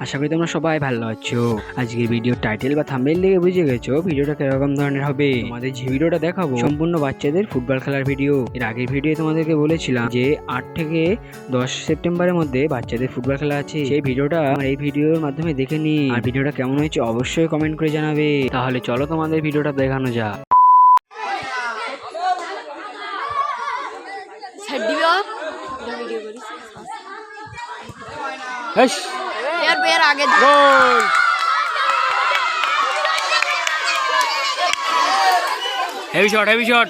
আশা করি তোমরা সবাই ভালো আছো। আজকের ভিডিও টাইটেল বা থাম্বনেল দেখে বুঝে গেছো ভিডিওটা কিরকম ধরনের হবে। তোমাদের যে ভিডিওটা দেখাবো সম্পূর্ণ বাচ্চাদের ফুটবল খেলার ভিডিও। এর আগের ভিডিও তোমাদেরকে বলেছিলাম যে 8 থেকে 10 সেপ্টেম্বরের মধ্যে বাচ্চাদের ফুটবল খেলা আছে। সেই ভিডিওটা এই ভিডিওর মাধ্যমে দেখে নি। আর ভিডিওটা কেমন হয়েছে অবশ্যই কমেন্ট করে জানাবে। তাহলে চলো তোমাদের ভিডিওটা দেখানো যাক। आगे हेवी शॉट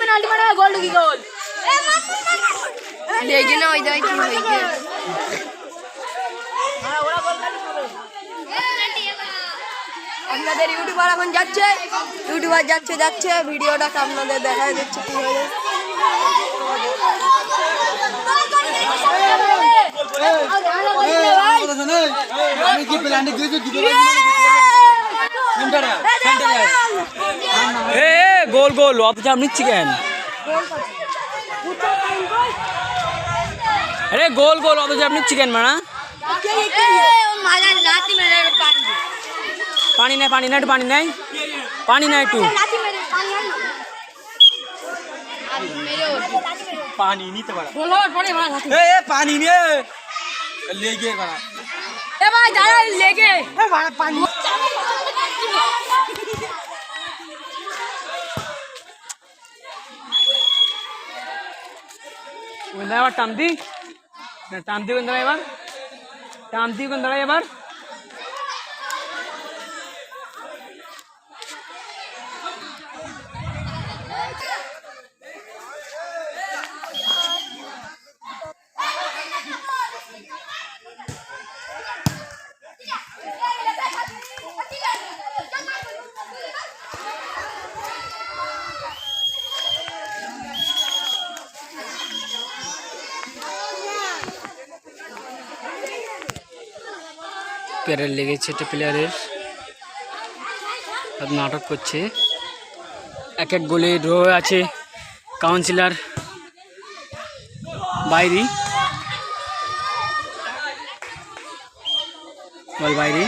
पेनाल्टी मारा गोल की गोल लेकिन ना इधर की होई के আপনাদের ইউটিউবার এখন যাচ্ছে ভিডিওটা আপনাদের দেখাই দিচ্ছি কি হয়ে গোল গোল অত চাপ নিচ্ছি কেন? আরে গোল গোল অত চাপ নিচ্ছি কেন মানা? পানি নাই একটু পানি নাই একটু पानी नहीं तो बड़ा बोलो थोड़ी बड़ा ए पानी नहीं लेके बड़ा ए भाई जाना लेके ए बड़ा पानी उंदरा यार टामती उंदरा यार প্যারেল লেগেছে একটা প্লেয়ারের নাটক করছে। এক গোলে ড্র আছে কাউন্সিলর বাইরে বল বাইরে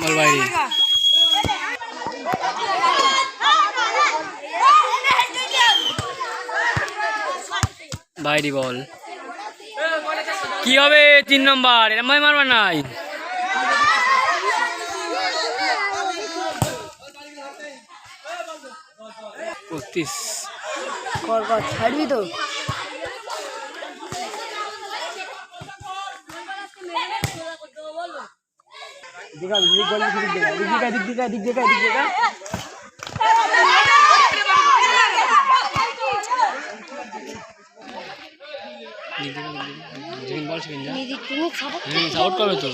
বল বাইরে বাইরে বল কি হবে 3 নম্বর এরম ভাই মারবা নাই 35 কর ছাড়বি তো दिखा साउट करবে তো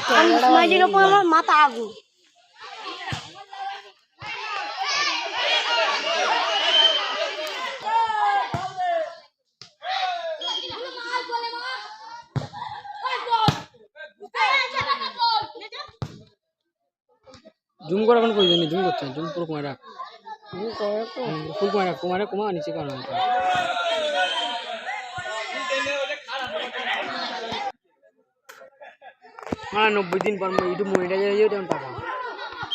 ক্যামেরার উপর আমার মাথা আগুন জুম করা কোনো প্রয়োজন নেই জুম করতে জুম পুরো কমায় রাখ ফুল কমায় রাখ কমা নিচে কারণ হ্যাঁ 90 দিন পর ইউটিউব মনিটাইজার হয়ে যাবে টাকা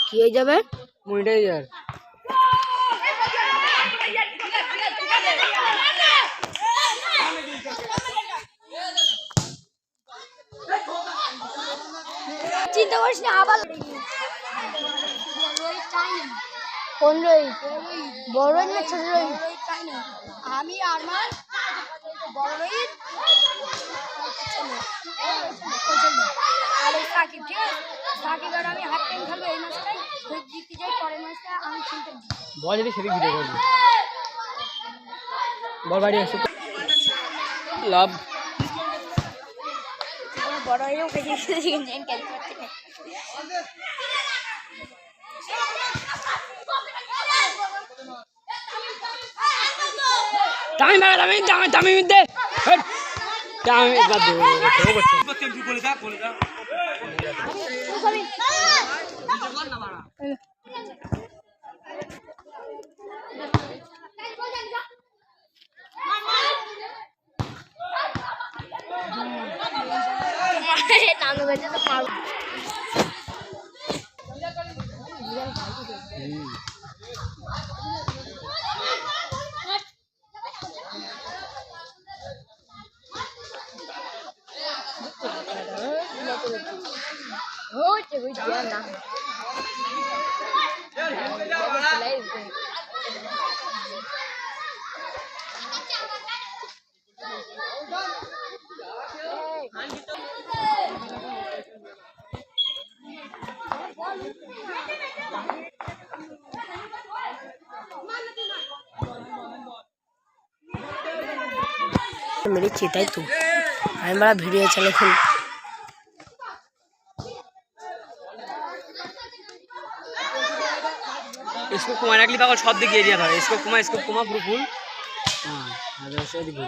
কি হয়ে যাবে মনিটাইজার চিন্তা করিস না আবার কোন রোহিত বড় রোহিত না ছোট রোহিত আমি আরমান বড় রোহিত আর সাকিব ঠিক আছে সাকিব আর আমি হাফ টাইম খেলবো এই ম্যাচটাই জিততে যাই পরের ম্যাচটা আমি খেলতে বল যদি সেদিক ভিডিও করবি বল বাড়ি আসো লাভ। বড় হয়েও খেলতে পারছি না। টাইম মারা টাইম টাইম টাইম দে টাইম বাদ দে নানু বেঁচে তো পারবো। मेरी चेता ही तू हमें बड़ा वीडियो चले फिर इसको कुमार अगली बार शॉट दिखे एरिया था इसको कुमार पूरा फुल हां आगे से दिखे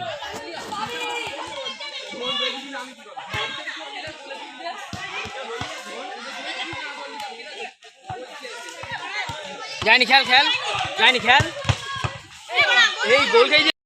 जानी खेल जानी खेल এই গোল খাই